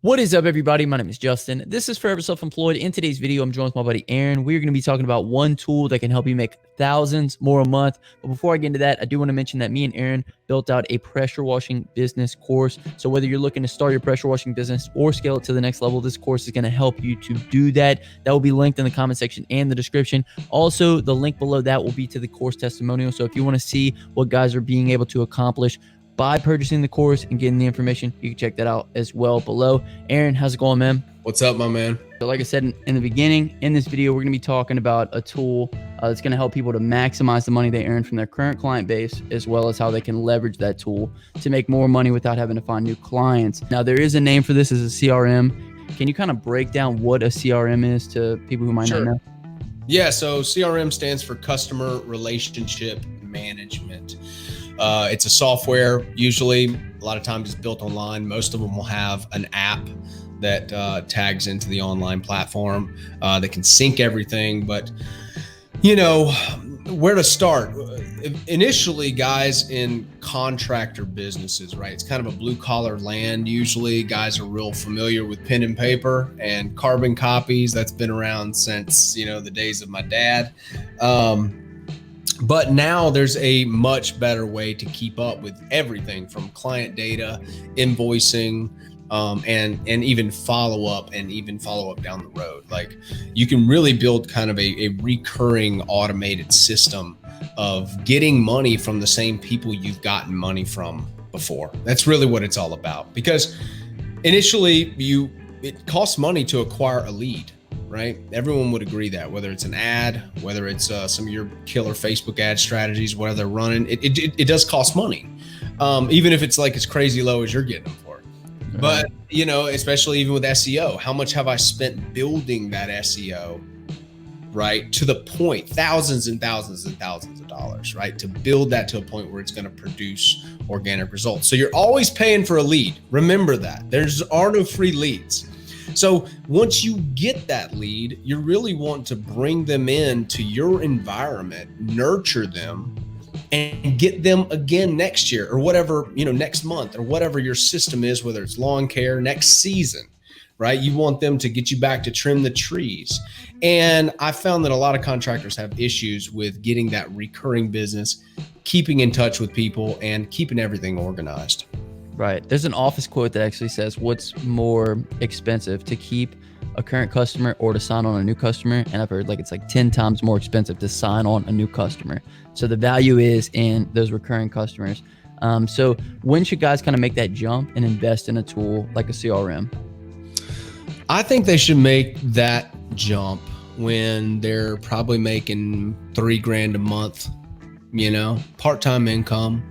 What is up, everybody? My name is Justin. This is Forever Self-Employed. In today's video, I'm joined with my buddy Aaron. We're going to be talking about one tool that can help you make thousands more a month. But before I get into that, I do want to mention that me and Aaron built out a pressure washing business course. So whether you're looking to start your pressure washing business or scale it to the next level, this course is going to help you to do that. That will be linked in the comment section and the description. Also, the link below that will be to the course testimonial. So if you want to see what guys are being able to accomplish by purchasing the course and getting the information, you can check that out as well below. Aaron, how's it going, man? What's up, my man? So like I said in the beginning, in this video, we're going to be talking about a tool that's going to help people to maximize the money they earn from their current client base, as well as how they can leverage that tool to make more money without having to find new clients. Now, there is a name for this as a CRM. Can you kind of break down what a CRM is to people who might not know? Yeah, so CRM stands for Customer Relationship Management. It's a software, usually a lot of times it's built online. Most of them will have an app that tags into the online platform that can sync everything. But, you know, where to start? Initially, guys in contractor businesses, right? It's kind of a blue collar land. Usually guys are real familiar with pen and paper and carbon copies. That's been around since, the days of my dad. But now there's a much better way to keep up with everything from client data, invoicing, and even follow up down the road. Like, you can really build kind of a recurring automated system of getting money from the same people you've gotten money from before. That's really what it's all about, because initially it costs money to acquire a lead. Right? Everyone would agree that, whether it's an ad, whether it's some of your killer Facebook ad strategies, whether they're running, it does cost money. Even if it's like as crazy low as you're getting them for. But, especially even with SEO, how much have I spent building that SEO, right? To the point, thousands and thousands and thousands of dollars, right? To build that to a point where it's going to produce organic results. So you're always paying for a lead. Remember that. There are no free leads. So once you get that lead, you really want to bring them into your environment, nurture them, and get them again next year or whatever, next month or whatever your system is, whether it's lawn care, next season, right? You want them to get you back to trim the trees. And I found that a lot of contractors have issues with getting that recurring business, keeping in touch with people, and keeping everything organized. Right. There's an office quote that actually says, what's more expensive, to keep a current customer or to sign on a new customer? And I've heard it's like 10 times more expensive to sign on a new customer. So the value is in those recurring customers. So when should guys kind of make that jump and invest in a tool like a CRM? I think they should make that jump when they're probably making $3,000 a month, part-time income.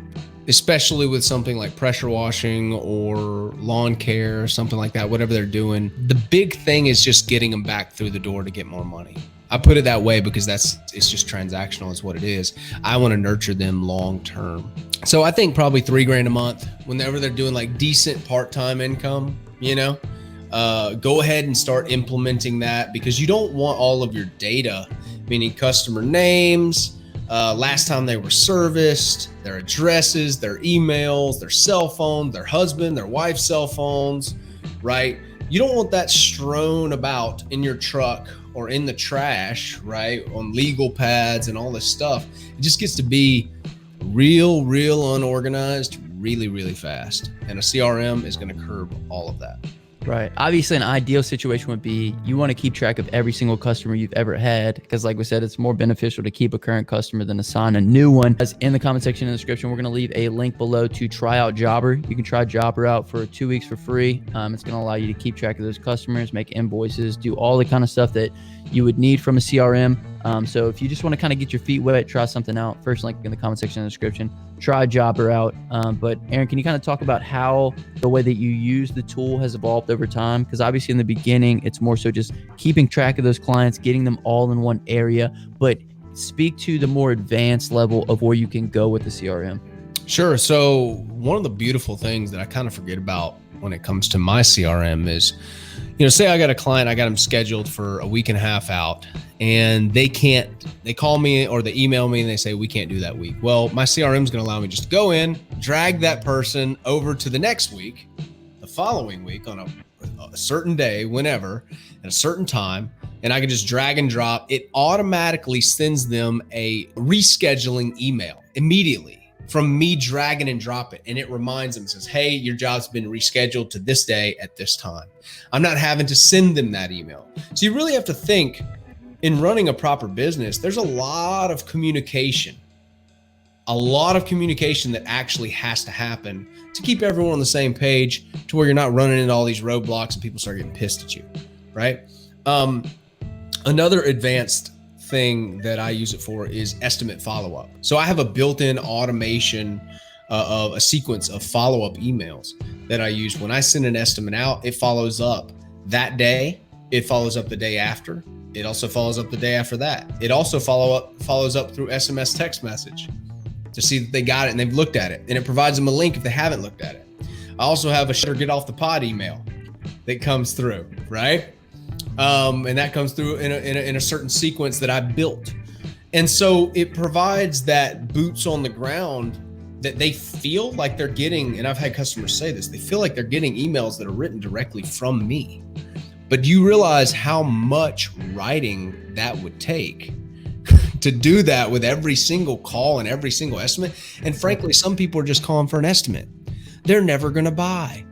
Especially with something like pressure washing or lawn care or something like that, whatever they're doing. The big thing is just getting them back through the door to get more money. I put it that way because it's just transactional is what it is. I want to nurture them long term. So I think probably $3,000 a month whenever they're doing like decent part-time income, go ahead and start implementing that, because you don't want all of your data, meaning customer names, last time they were serviced, their addresses, their emails, their cell phone, their husband, their wife's cell phones, right? You don't want that strewn about in your truck or in the trash, right? On legal pads and all this stuff. It just gets to be real unorganized, really fast. And a CRM is going to curb all of that. Right. Obviously, an ideal situation would be you want to keep track of every single customer you've ever had, because like we said, it's more beneficial to keep a current customer than to sign a new one. As in the comment section in the description, we're going to leave a link below to try out Jobber. You can try Jobber out for 2 weeks for free. It's going to allow you to keep track of those customers, make invoices, do all the kind of stuff that you would need from a CRM. So if you just want to kind of get your feet wet, try something out. First link in the comment section in the description. Try Jobber out. But Aaron, can you kind of talk about how the way that you use the tool has evolved over time? Because obviously in the beginning, it's more so just keeping track of those clients, getting them all in one area. But speak to the more advanced level of where you can go with the CRM. Sure. So one of the beautiful things that I kind of forget about when it comes to my CRM is, say I got a client, I got them scheduled for a week and a half out, and they call me or they email me and they say, we can't do that week. Well, my CRM is going to allow me just to go in, drag that person over to the next week, the following week on a certain day, whenever, at a certain time, and I can just drag and drop, it automatically sends them a rescheduling email immediately from me dragging and drop it. And it reminds them, says, hey, your job's been rescheduled to this day at this time. I'm not having to send them that email. So you really have to think, in running a proper business, there's a lot of communication that actually has to happen to keep everyone on the same page, to where you're not running into all these roadblocks and people start getting pissed at you, right? Another advanced thing that I use it for is estimate follow-up. So I have a built-in automation of a sequence of follow-up emails that I use. When I send an estimate out, it follows up that day. It follows up the day after. It also follows up the day after that. It also follows up through SMS text message to see that they got it and they've looked at it. And it provides them a link if they haven't looked at it. I also have a shut or get off the pod email that comes through, right? And that comes through in a certain sequence that I built. And so it provides that boots on the ground that they feel like they're getting. And I've had customers say this, they feel like they're getting emails that are written directly from me. But do you realize how much writing that would take to do that with every single call and every single estimate? And frankly, some people are just calling for an estimate. They're never going to buy.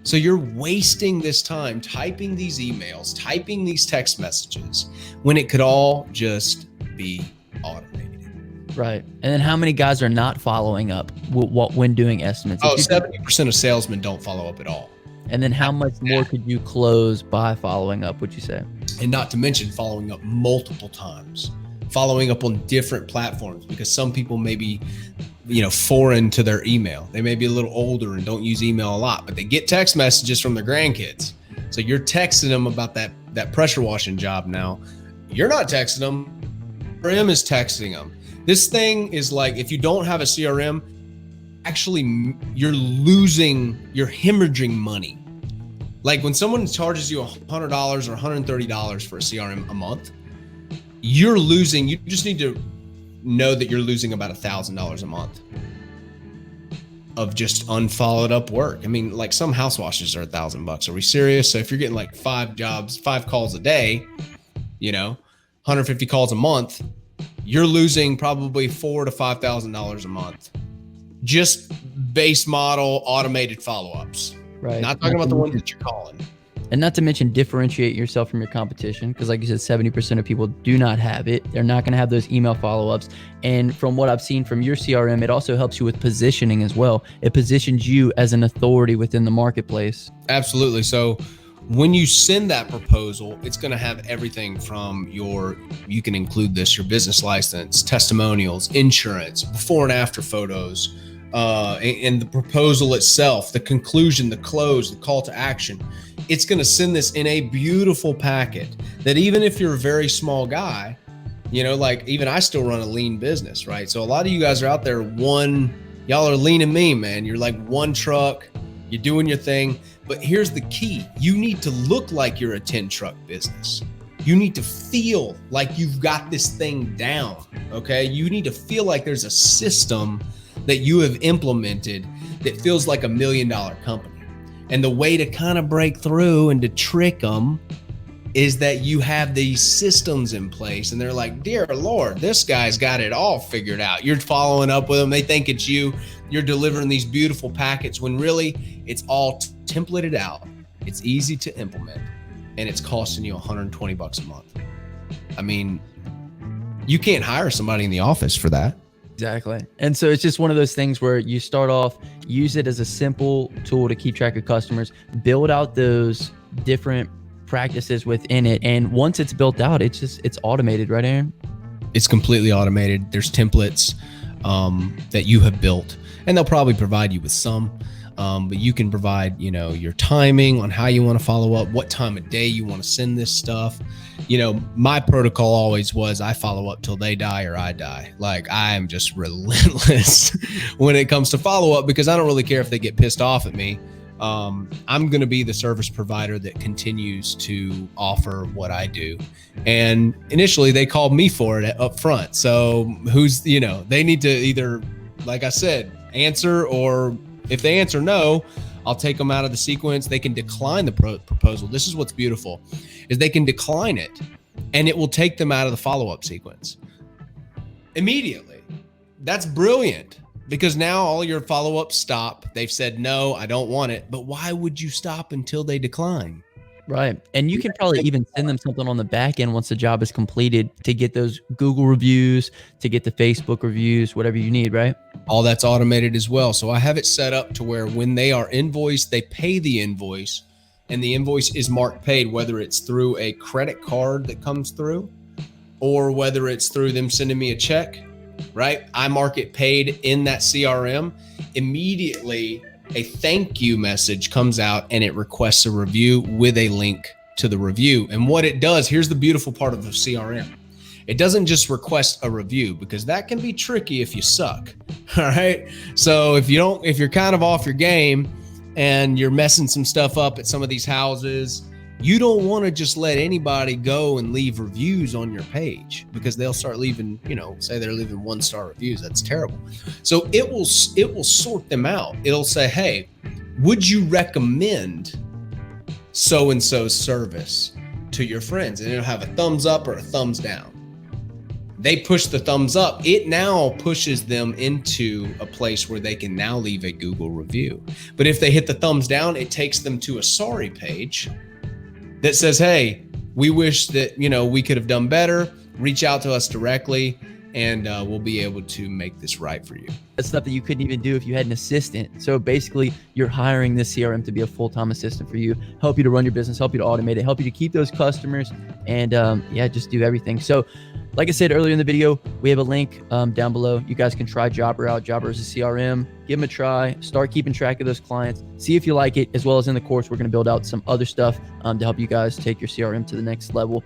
So you're wasting this time typing these emails, typing these text messages, when it could all just be automated. Right. And then how many guys are not following up when doing estimates? 70% of salesmen don't follow up at all. And then how much more could you close by following up, would you say? And not to mention following up multiple times, following up on different platforms, because some people may be, foreign to their email. They may be a little older and don't use email a lot, but they get text messages from their grandkids. So you're texting them about that pressure washing job now. You're not texting them. CRM is texting them. This thing is like, if you don't have a CRM, actually you're hemorrhaging money. Like when someone charges you $100 or $130 for a CRM a month, you're losing. You just need to know that you're losing about $1,000 a month of just unfollowed up work. I mean, like some house washes are $1,000. Are we serious? So if you're getting like 5 calls a day, 150 calls a month, you're losing probably $4,000 to $5,000 a month. Just base model automated follow-ups. Right. Not talking about the ones that you're calling. And not to mention differentiate yourself from your competition, because like you said, 70% of people do not have it. They're not going to have those email follow-ups. And from what I've seen from your CRM, it also helps you with positioning as well. It positions you as an authority within the marketplace. Absolutely. So when you send that proposal, it's going to have everything from you can include this, your business license, testimonials, insurance, before and after photos, and the proposal itself, the conclusion, the close, the call to action. It's going to send this in a beautiful packet that even if you're a very small guy, like even I still run a lean business, right? So a lot of you guys are out there, y'all are lean and mean, man. You're like one truck, you're doing your thing. But here's the key. You need to look like you're a 10 truck business. You need to feel like you've got this thing down, okay? You need to feel like there's a system that you have implemented that feels like $1 million company. And the way to kind of break through and to trick them is that you have these systems in place and they're like, dear Lord, this guy's got it all figured out. You're following up with them. They think it's you. You're delivering these beautiful packets when really it's all templated out. It's easy to implement and it's costing you $120 a month. I mean, you can't hire somebody in the office for that. Exactly. And so it's just one of those things where you start off, use it as a simple tool to keep track of customers, build out those different practices within it. And once it's built out, it's automated, right, Aaron? It's completely automated. There's templates that you have built, and they'll probably provide you with some, but you can provide, your timing on how you want to follow up, what time of day you want to send this stuff. My protocol always was I follow up till they die or I die. Like I am just relentless when it comes to follow up because I don't really care if they get pissed off at me. I'm going to be the service provider that continues to offer what I do. And initially they called me for it up front. So they need to either, like I said, answer, or if they answer no, I'll take them out of the sequence. They can decline the proposal. This is what's beautiful, is they can decline it, and it will take them out of the follow-up sequence immediately. That's brilliant, because now all your follow-ups stop. They've said, no, I don't want it. But why would you stop until they decline? Right. And you can probably even send them something on the back end once the job is completed to get those Google reviews, to get the Facebook reviews, whatever you need, right? All that's automated as well. So I have it set up to where when they are invoiced, they pay the invoice, and the invoice is marked paid, whether it's through a credit card that comes through or whether it's through them sending me a check, right? I mark it paid in that CRM. Immediately, a thank you message comes out and it requests a review with a link to the review. And what it does, here's the beautiful part of the CRM. It doesn't just request a review, because that can be tricky if you suck. All right. So if you're kind of off your game and you're messing some stuff up at some of these houses, you don't want to just let anybody go and leave reviews on your page, because they'll start leaving, say they're leaving 1-star reviews. That's terrible. So it will sort them out. It'll say, hey, would you recommend so-and-so's service to your friends? And it'll have a thumbs up or a thumbs down. They push the thumbs up. It now pushes them into a place where they can now leave a Google review. But if they hit the thumbs down, it takes them to a sorry page that says, hey, we wish that, we could have done better. Reach out to us directly, and we'll be able to make this right for you. That's stuff that you couldn't even do if you had an assistant. So basically, you're hiring this CRM to be a full-time assistant for you, help you to run your business, help you to automate it, help you to keep those customers, and just do everything. So like I said earlier in the video, we have a link down below. You guys can try Jobber out. Jobber is a CRM. Give them a try. Start keeping track of those clients. See if you like it, as well as in the course, we're going to build out some other stuff to help you guys take your CRM to the next level.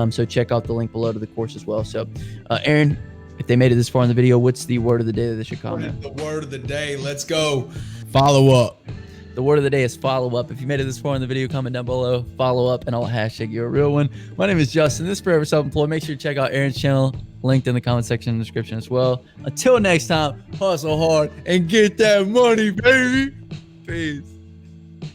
So check out the link below to the course as well. So Aaron, if they made it this far in the video, what's the word of the day that they should comment? The word of the day. Let's go. Follow up. The word of the day is follow up. If you made it this far in the video, comment down below, follow up, and I'll hashtag you a real one. My name is Justin. This is Forever Self-Employed. Make sure to check out Aaron's channel, linked in the comment section and description as well. Until next time, hustle hard and get that money, baby. Peace.